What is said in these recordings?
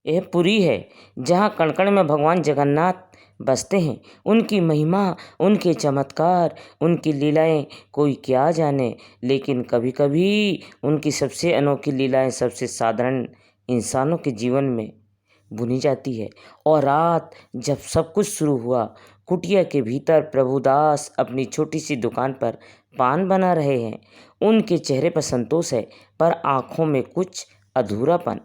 यह पुरी है जहाँ कण कण में भगवान जगन्नाथ बसते हैं। उनकी महिमा, उनके चमत्कार, उनकी लीलाएं कोई क्या जाने, लेकिन कभी कभी उनकी सबसे अनोखी लीलाएं सबसे साधारण इंसानों के जीवन में बुनी जाती है। और रात जब सब कुछ शुरू हुआ, कुटिया के भीतर प्रभुदास अपनी छोटी सी दुकान पर पान बना रहे हैं। उनके चेहरे पर संतोष है, पर आंखों में कुछ अधूरापन।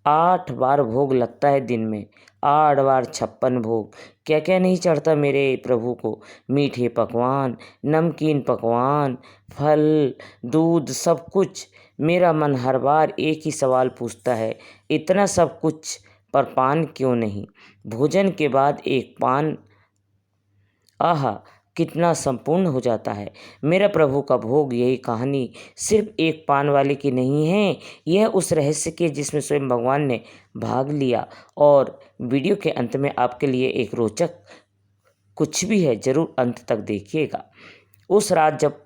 8 बार भोग लगता है दिन में, 8 बार 56 भोग। क्या क्या नहीं चढ़ता मेरे प्रभु को, मीठे पकवान, नमकीन पकवान, फल, दूध, सब कुछ। मेरा मन हर बार एक ही सवाल पूछता है, इतना सब कुछ पर पान क्यों नहीं? भोजन के बाद एक पान, आहा, कितना संपूर्ण हो जाता है। मेरा प्रभु का भोग। यही कहानी सिर्फ एक पान वाले की नहीं है, यह उस रहस्य की जिसमें स्वयं भगवान ने भाग लिया। और वीडियो के अंत में आपके लिए एक रोचक कुछ भी है, जरूर अंत तक देखिएगा। उस रात जब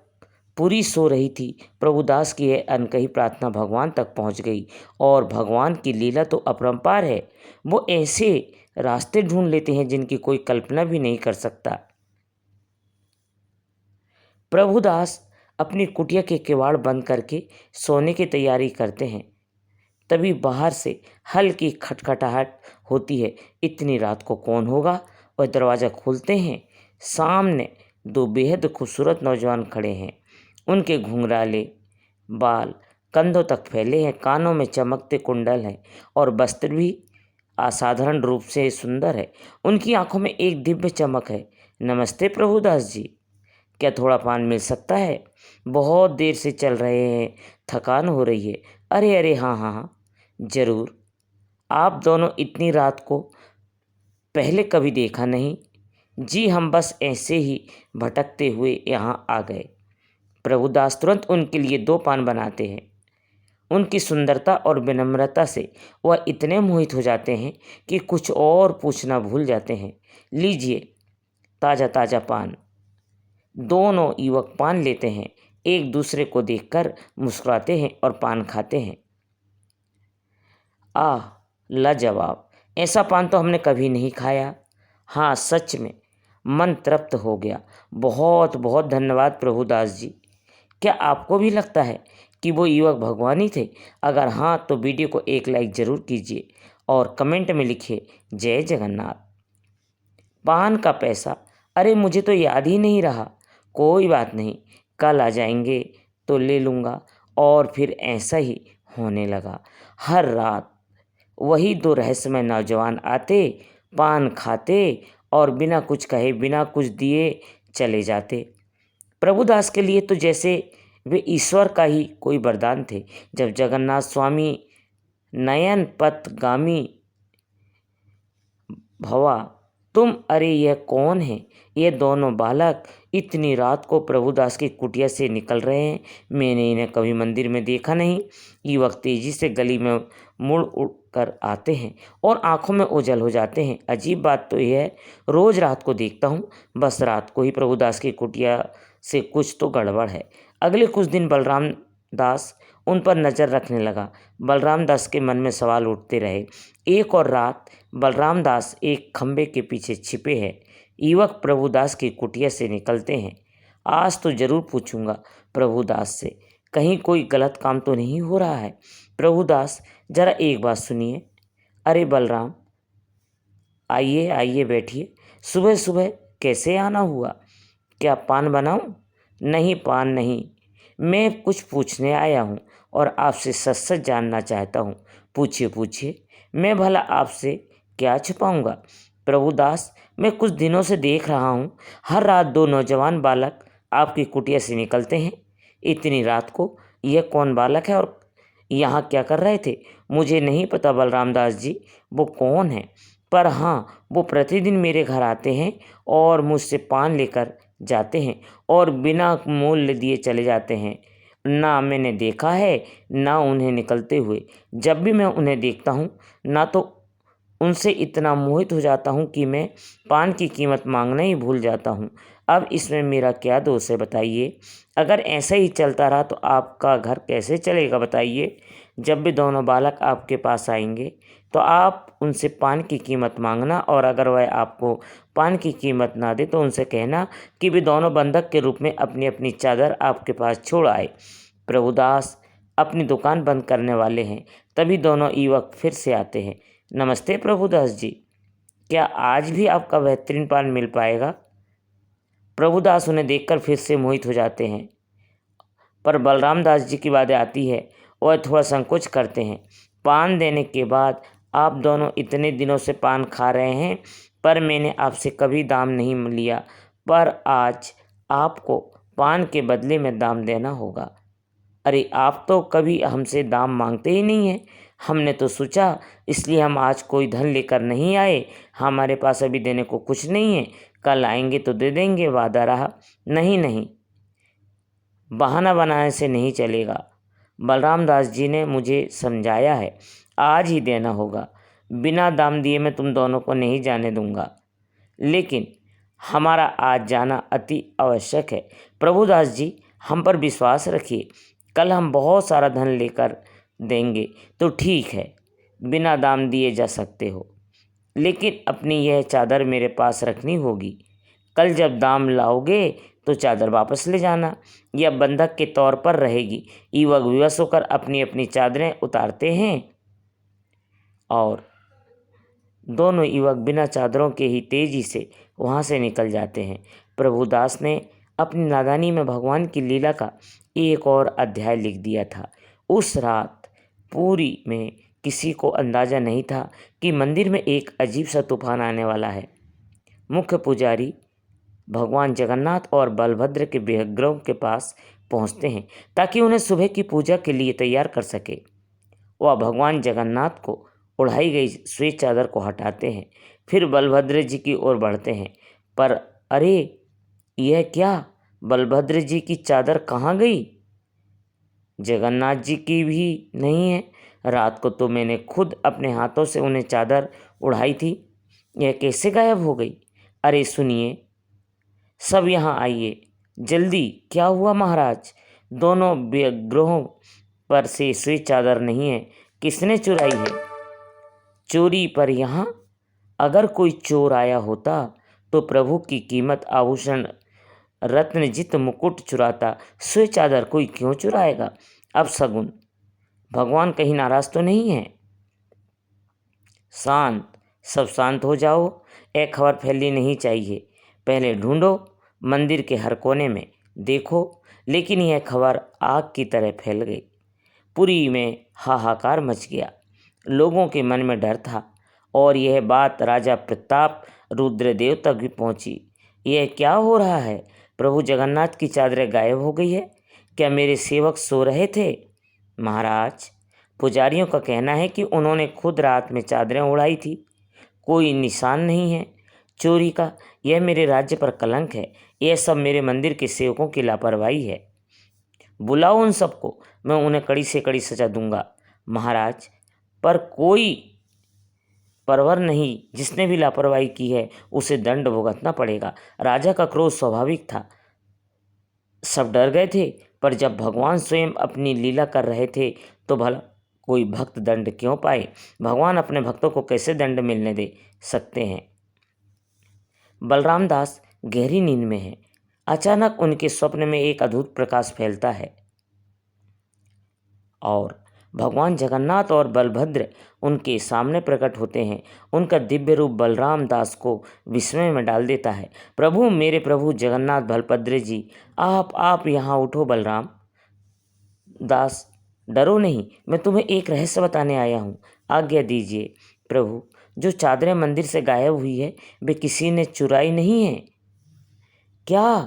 पूरी सो रही थी, प्रभुदास की यह अनकही प्रार्थना भगवान तक पहुंच गई। और भगवान की लीला तो अपरंपार है। वो ऐसे रास्ते ढूंढ लेते हैं जिनकी कोई कल्पना भी नहीं कर सकता। प्रभुदास अपनी कुटिया के किवाड़ बंद करके सोने की तैयारी करते हैं। तभी बाहर से हल्की खटखटाहट होती है। इतनी रात को कौन होगा? वह दरवाज़ा खोलते हैं। सामने 2 बेहद खूबसूरत नौजवान खड़े हैं। उनके घुंघराले बाल कंधों तक फैले हैं, कानों में चमकते कुंडल हैं और वस्त्र भी असाधारण रूप से सुंदर है। उनकी आंखों में एक दिव्य चमक है। नमस्ते प्रभुदास जी, क्या थोड़ा पान मिल सकता है? बहुत देर से चल रहे हैं, थकान हो रही है। अरे अरे, हाँ हाँ हाँ, जरूर। आप दोनों इतनी रात को पहले कभी देखा नहीं। जी, हम बस ऐसे ही भटकते हुए यहाँ आ गए। प्रभुदास तुरंत उनके लिए 2 पान बनाते हैं। उनकी सुंदरता और विनम्रता से वह इतने मोहित हो जाते हैं कि कुछ और पूछना भूल जाते हैं। लीजिए ताज़ा ताज़ा पान। दोनों युवक पान लेते हैं, एक दूसरे को देखकर मुस्कुराते हैं और पान खाते हैं। आह, लाजवाब! ऐसा पान तो हमने कभी नहीं खाया। हाँ, सच में मन तृप्त हो गया। बहुत बहुत धन्यवाद प्रभुदास जी। क्या आपको भी लगता है कि वो युवक भगवान ही थे? अगर हाँ, तो वीडियो को एक लाइक ज़रूर कीजिए और कमेंट में लिखिए जय जगन्नाथ। पान का पैसा? अरे, मुझे तो याद ही नहीं रहा। कोई बात नहीं, कल आ जाएंगे तो ले लूँगा। और फिर ऐसा ही होने लगा। हर रात वही 2 रहस्यमय नौजवान आते, पान खाते और बिना कुछ कहे, बिना कुछ दिए चले जाते। प्रभुदास के लिए तो जैसे वे ईश्वर का ही कोई वरदान थे। जब जगन्नाथ स्वामी नयन पथगामी भवा, तुम, अरे यह कौन है? ये दोनों बालक इतनी रात को प्रभुदास की कुटिया से निकल रहे हैं। मैंने इन्हें कभी मंदिर में देखा नहीं। युवक तेजी से गली में मुड़ उड़ कर आते हैं और आंखों में ओझल हो जाते हैं। अजीब बात तो यह है, रोज रात को देखता हूँ, बस रात को ही प्रभुदास की कुटिया से कुछ तो गड़बड़ है। अगले कुछ दिन बलराम दास उन पर नज़र रखने लगा। बलराम दास के मन में सवाल उठते रहे। एक और रात बलराम दास एक खंबे के पीछे छिपे हैं। युवक प्रभुदास की कुटिया से निकलते हैं। आज तो जरूर पूछूंगा प्रभुदास से, कहीं कोई गलत काम तो नहीं हो रहा है। प्रभुदास, जरा एक बात सुनिए। अरे बलराम, आइए आइए, बैठिए। सुबह सुबह कैसे आना हुआ? क्या पान बनाऊं? नहीं, पान नहीं, मैं कुछ पूछने आया हूँ और आपसे सच सच जानना चाहता हूँ। पूछिए पूछिए, मैं भला आपसे क्या छुपाऊंगा? प्रभुदास, मैं कुछ दिनों से देख रहा हूँ, हर रात 2 नौजवान बालक आपकी कुटिया से निकलते हैं। इतनी रात को यह कौन बालक है और यहाँ क्या कर रहे थे? मुझे नहीं पता बलराम दास जी, वो कौन है, पर हाँ, वो प्रतिदिन मेरे घर आते हैं और मुझसे पान लेकर जाते हैं और बिना मूल्य दिए चले जाते हैं। ना मैंने देखा है ना उन्हें निकलते हुए। जब भी मैं उन्हें देखता हूँ ना तो उनसे इतना मोहित हो जाता हूँ कि मैं पान की कीमत मांगना ही भूल जाता हूँ। अब इसमें मेरा क्या दोष है बताइए? अगर ऐसा ही चलता रहा तो आपका घर कैसे चलेगा बताइए? जब भी दोनों बालक आपके पास आएंगे तो आप उनसे पान की कीमत मांगना, और अगर वह आपको पान की कीमत ना दे तो उनसे कहना कि वे दोनों बंधक के रूप में अपनी अपनी चादर आपके पास छोड़ आए। प्रभुदास अपनी दुकान बंद करने वाले हैं, तभी दोनों युवक फिर से आते हैं। नमस्ते प्रभुदास जी, क्या आज भी आपका बेहतरीन पान मिल पाएगा? प्रभुदास उन्हें देखकर फिर से मोहित हो जाते हैं, पर बलराम दास जी की बातें आती है, वह थोड़ा संकोच करते हैं। पान देने के बाद आप दोनों इतने दिनों से पान खा रहे हैं, पर मैंने आपसे कभी दाम नहीं लिया, पर आज आपको पान के बदले में दाम देना होगा। अरे आप तो कभी हमसे दाम मांगते ही नहीं हैं। हमने तो सोचा इसलिए हम आज कोई धन लेकर नहीं आए। हमारे पास अभी देने को कुछ नहीं है, कल आएंगे तो दे देंगे, वादा रहा। नहीं नहीं, बहाना बनाने से नहीं चलेगा। बलराम दास जी ने मुझे समझाया है, आज ही देना होगा। बिना दाम दिए मैं तुम दोनों को नहीं जाने दूंगा, लेकिन हमारा आज जाना अति आवश्यक है। प्रभुदास जी, हम पर विश्वास रखिए, कल हम बहुत सारा धन लेकर देंगे तो ठीक है, बिना दाम दिए जा सकते हो, लेकिन अपनी यह चादर मेरे पास रखनी होगी। कल जब दाम लाओगे तो चादर वापस ले जाना, यह बंधक के तौर पर रहेगी। युवक विवश होकर अपनी अपनी चादरें उतारते हैं और दोनों युवक बिना चादरों के ही तेजी से वहाँ से निकल जाते हैं। प्रभुदास ने अपनी नादानी में भगवान की लीला का एक और अध्याय लिख दिया था। उस रात पूरी में किसी को अंदाज़ा नहीं था कि मंदिर में एक अजीब सा तूफान आने वाला है। मुख्य पुजारी भगवान जगन्नाथ और बलभद्र के विग्रहों के पास पहुंचते हैं ताकि उन्हें सुबह की पूजा के लिए तैयार कर सके। वह भगवान जगन्नाथ को उड़ाई गई श्वेत चादर को हटाते हैं, फिर बलभद्र जी की ओर बढ़ते हैं। पर अरे, यह क्या? बलभद्र जी की चादर कहाँ गई? जगन्नाथ जी की भी नहीं है। रात को तो मैंने खुद अपने हाथों से उन्हें चादर उड़ाई थी, यह कैसे गायब हो गई? अरे सुनिए, सब यहाँ आइए जल्दी। क्या हुआ महाराज? दोनों विग्रहों पर से श्वेत चादर नहीं है, किसने चुराई है? चोरी पर यहाँ? अगर कोई चोर आया होता तो प्रभु की कीमत आभूषण रत्नजित मुकुट चुराता, श्वेत चादर कोई क्यों चुराएगा? अब सगुन, भगवान कहीं नाराज तो नहीं है? शांत, सब शांत हो जाओ। एक खबर फैलनी नहीं चाहिए। पहले ढूंढो, मंदिर के हर कोने में देखो। लेकिन यह खबर आग की तरह फैल गई। पुरी में हाहाकार मच गया। लोगों के मन में डर था, और यह बात राजा प्रताप रुद्रदेव तक भी पहुंची। यह क्या हो रहा है? प्रभु जगन्नाथ की चादरें गायब हो गई है। क्या मेरे सेवक सो रहे थे? महाराज, पुजारियों का कहना है कि उन्होंने खुद रात में चादरें उड़ाई थी। कोई निशान नहीं है चोरी का। यह मेरे राज्य पर कलंक है। यह सब मेरे मंदिर के सेवकों की लापरवाही है। बुलाओ उन सबको, मैं उन्हें कड़ी से कड़ी सजा दूंगा। महाराज, पर कोई परवर नहीं। जिसने भी लापरवाही की है उसे दंड भुगतना पड़ेगा। राजा का क्रोध स्वाभाविक था। सब डर गए थे, पर जब भगवान स्वयं अपनी लीला कर रहे थे तो भला कोई भक्त दंड क्यों पाए? भगवान अपने भक्तों को कैसे दंड मिलने दे सकते हैं? बलराम दास गहरी नींद में हैं। अचानक उनके स्वप्न में एक अद्भुत प्रकाश फैलता है और भगवान जगन्नाथ और बलभद्र उनके सामने प्रकट होते हैं। उनका दिव्य रूप बलराम दास को विस्मय में डाल देता है। प्रभु, मेरे प्रभु जगन्नाथ बलभद्र जी, आप यहाँ उठो। बलराम दास, डरो नहीं, मैं तुम्हें एक रहस्य बताने आया हूँ। आज्ञा दीजिए प्रभु। जो चादरें मंदिर से गायब हुई है वे किसी ने चुराई नहीं है। क्या?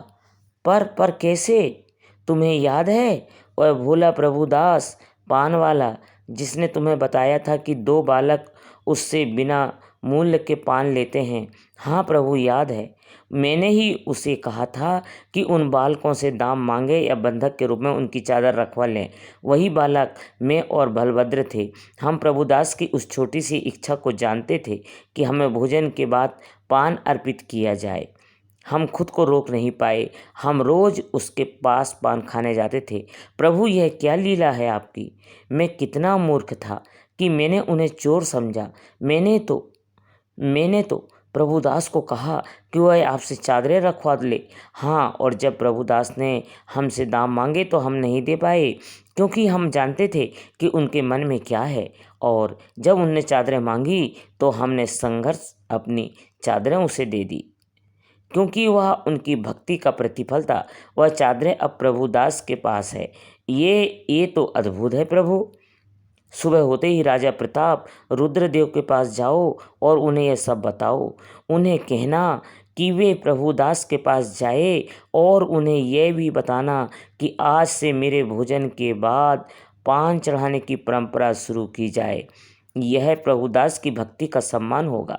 पर कैसे? तुम्हें याद है वह भोला प्रभुदास पान वाला, जिसने तुम्हें बताया था कि दो बालक उससे बिना मूल्य के पान लेते हैं? हाँ प्रभु, याद है। मैंने ही उसे कहा था कि उन बालकों से दाम मांगे या बंधक के रूप में उनकी चादर रखवा लें। वही बालक मैं और बलभद्र थे। हम प्रभुदास की उस छोटी सी इच्छा को जानते थे कि हमें भोजन के बाद पान अर्पित किया जाए। हम खुद को रोक नहीं पाए। हम रोज उसके पास पान खाने जाते थे। प्रभु, यह क्या लीला है आपकी? मैं कितना मूर्ख था। कि मैंने उन्हें चोर समझा। मैंने तो प्रभुदास को कहा कि वह आपसे चादरें रखवा ले। हाँ, और जब प्रभुदास ने हमसे दाम मांगे तो हम नहीं दे पाए, क्योंकि हम जानते थे कि उनके मन में क्या है। और जब उनने चादरें मांगी तो हमने संघर्ष अपनी चादरें उसे दे दी, क्योंकि वह उनकी भक्ति का प्रतिफल था। वह चादरें अब प्रभुदास के पास है। ये तो अद्भुत है प्रभु। सुबह होते ही राजा प्रताप रुद्रदेव के पास जाओ और उन्हें यह सब बताओ। उन्हें कहना कि वे प्रभुदास के पास जाए और उन्हें यह भी बताना कि आज से मेरे भोजन के बाद पान चढ़ाने की परंपरा शुरू की जाए। यह प्रभुदास की भक्ति का सम्मान होगा।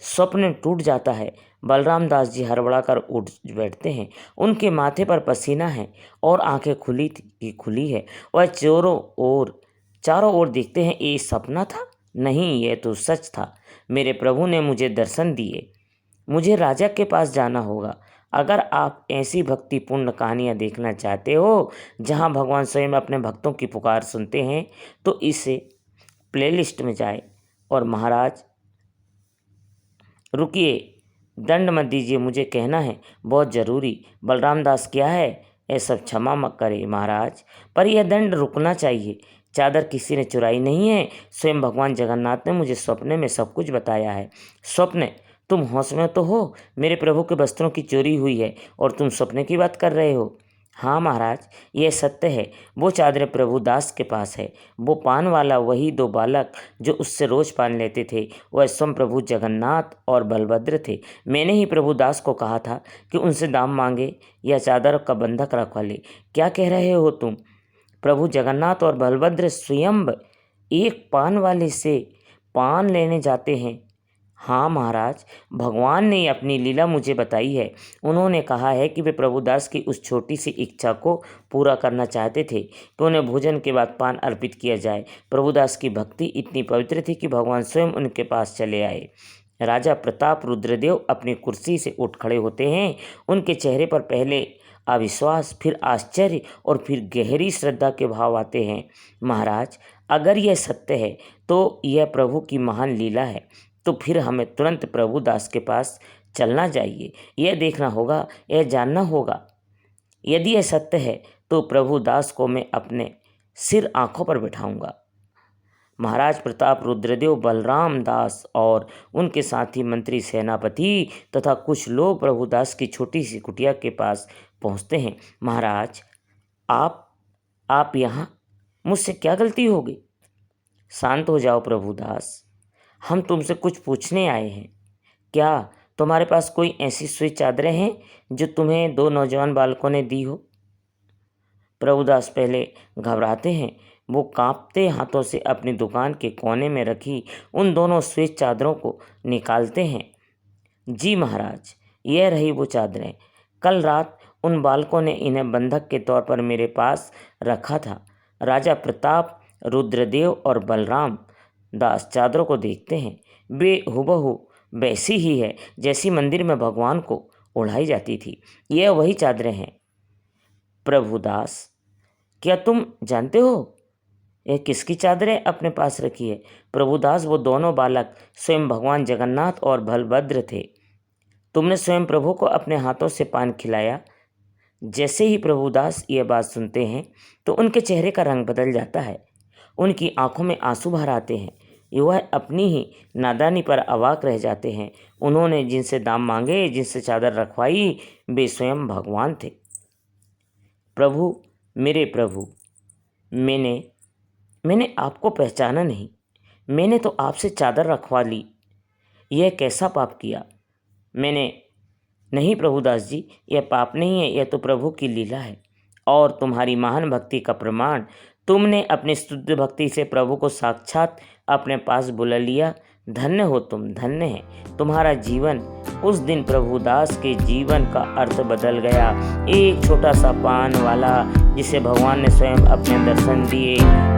स्वप्न टूट जाता है। बलराम दास जी हड़बड़ाकर उठ बैठते हैं। उनके माथे पर पसीना है और आंखें खुली है। वह चारों ओर देखते हैं। ये सपना था? नहीं, यह तो सच था। मेरे प्रभु ने मुझे दर्शन दिए। मुझे राजा के पास जाना होगा। अगर आप ऐसी भक्तिपूर्ण कहानियाँ देखना चाहते हो जहाँ भगवान स्वयं अपने भक्तों की पुकार सुनते हैं, तो इसे प्लेलिस्ट में जाए। और महाराज रुकिए, दंड मत दीजिए, मुझे कहना है, बहुत ज़रूरी। बलराम दास क्या है? ये सब क्षमा मत करे महाराज, पर यह दंड रुकना चाहिए। चादर किसी ने चुराई नहीं है। स्वयं भगवान जगन्नाथ ने मुझे सपने में सब कुछ बताया है। स्वप्न? तुम होश में तो हो? मेरे प्रभु के वस्त्रों की चोरी हुई है और तुम सपने की बात कर रहे हो? हाँ महाराज, यह सत्य है। वो चादरें प्रभुदास के पास है। वो पान वाला, वही दो बालक जो उससे रोज पान लेते थे, वह स्वयं प्रभु जगन्नाथ और बलभद्र थे। मैंने ही प्रभुदास को कहा था कि उनसे दाम मांगे या चादर का बंधक रखवा ले। क्या कह रहे हो तुम? प्रभु जगन्नाथ और बलभद्र स्वयं एक पान वाले से पान लेने जाते हैं? हाँ महाराज, भगवान ने अपनी लीला मुझे बताई है। उन्होंने कहा है कि वे प्रभुदास की उस छोटी सी इच्छा को पूरा करना चाहते थे कि उन्हें भोजन के बाद पान अर्पित किया जाए। प्रभुदास की भक्ति इतनी पवित्र थी कि भगवान स्वयं उनके पास चले आए। राजा प्रताप रुद्रदेव अपनी कुर्सी से उठ खड़े होते हैं। उनके चेहरे पर पहले अविश्वास, फिर आश्चर्य और फिर गहरी श्रद्धा के भाव आते हैं। महाराज, अगर यह सत्य है तो यह प्रभु की महान लीला है। तो फिर हमें तुरंत प्रभुदास के पास चलना चाहिए। यह देखना होगा, यह जानना होगा। यदि यह सत्य है तो प्रभुदास को मैं अपने सिर आंखों पर बिठाऊंगा। महाराज प्रताप रुद्रदेव, बलराम दास और उनके साथी मंत्री, सेनापति तथा कुछ लोग प्रभुदास की छोटी सी कुटिया के पास पहुंचते हैं। महाराज, आप यहाँ? मुझसे क्या गलती हो गई? शांत हो जाओ प्रभुदास, हम तुमसे कुछ पूछने आए हैं। क्या तुम्हारे पास कोई ऐसी श्वेत चादरें हैं जो तुम्हें दो नौजवान बालकों ने दी हो? प्रभुदास पहले घबराते हैं। वो कांपते हाथों से अपनी दुकान के कोने में रखी उन दोनों श्वेत चादरों को निकालते हैं। जी महाराज, यह रही वो चादरें। कल रात उन बालकों ने इन्हें बंधक के तौर पर मेरे पास रखा था। राजा प्रताप रुद्रदेव और बलराम दास चादरों को देखते हैं। वे हुबहू वैसी ही है जैसी मंदिर में भगवान को ओढ़ाई जाती थी। यह वही चादरें हैं। प्रभुदास, क्या तुम जानते हो यह किसकी चादरें अपने पास रखी है? प्रभुदास, वो दोनों बालक स्वयं भगवान जगन्नाथ और बलभद्र थे। तुमने स्वयं प्रभु को अपने हाथों से पान खिलाया। जैसे ही प्रभुदास ये बात सुनते हैं तो उनके चेहरे का रंग बदल जाता है। उनकी आंखों में आंसू भर आते हैं। वह अपनी ही नादानी पर अवाक रह जाते हैं। उन्होंने जिनसे दाम मांगे, जिनसे चादर रखवाई, वे स्वयं भगवान थे। प्रभु, मेरे प्रभु, मैंने आपको पहचाना नहीं। मैंने तो आपसे चादर रखवा ली। यह कैसा पाप किया मैंने? नहीं प्रभुदास जी, यह पाप नहीं है, यह तो प्रभु की लीला है और तुम्हारी महान भक्ति का प्रमाण। तुमने अपनी शुद्ध भक्ति से प्रभु को साक्षात अपने पास बुला लिया। धन्य हो तुम, धन्य है तुम्हारा जीवन। उस दिन प्रभुदास के जीवन का अर्थ बदल गया। एक छोटा सा पान वाला जिसे भगवान ने स्वयं अपने दर्शन दिए,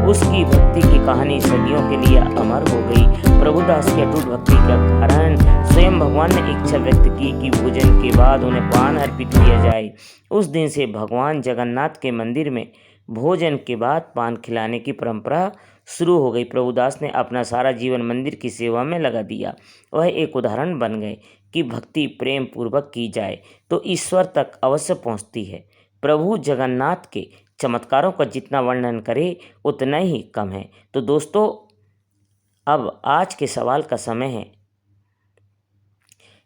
उसकी भक्ति की कहानी सदियों के लिए अमर हो गई। प्रभुदास की अटूट भक्ति का कारण स्वयं भगवान ने इच्छा व्यक्त की कि भोजन के बाद उन्हें पान अर्पित किया जाए। उस दिन से भगवान जगन्नाथ के मंदिर में भोजन के बाद पान खिलाने की परंपरा शुरू हो गई। प्रभुदास ने अपना सारा जीवन मंदिर की सेवा में लगा दिया। वह एक उदाहरण बन गए कि भक्ति प्रेम पूर्वक की जाए तो ईश्वर तक अवश्य पहुंचती है। प्रभु जगन्नाथ के चमत्कारों का जितना वर्णन करे उतना ही कम है। तो दोस्तों, अब आज के सवाल का समय है।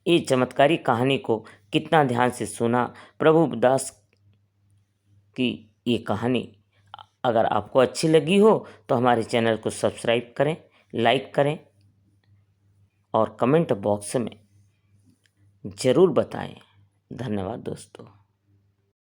ये चमत्कारी कहानी को कितना ध्यान से सुना? प्रभुदास की ये कहानी अगर आपको अच्छी लगी हो तो हमारे चैनल को सब्सक्राइब करें, लाइक करें और कमेंट बॉक्स में ज़रूर बताएं। धन्यवाद दोस्तों।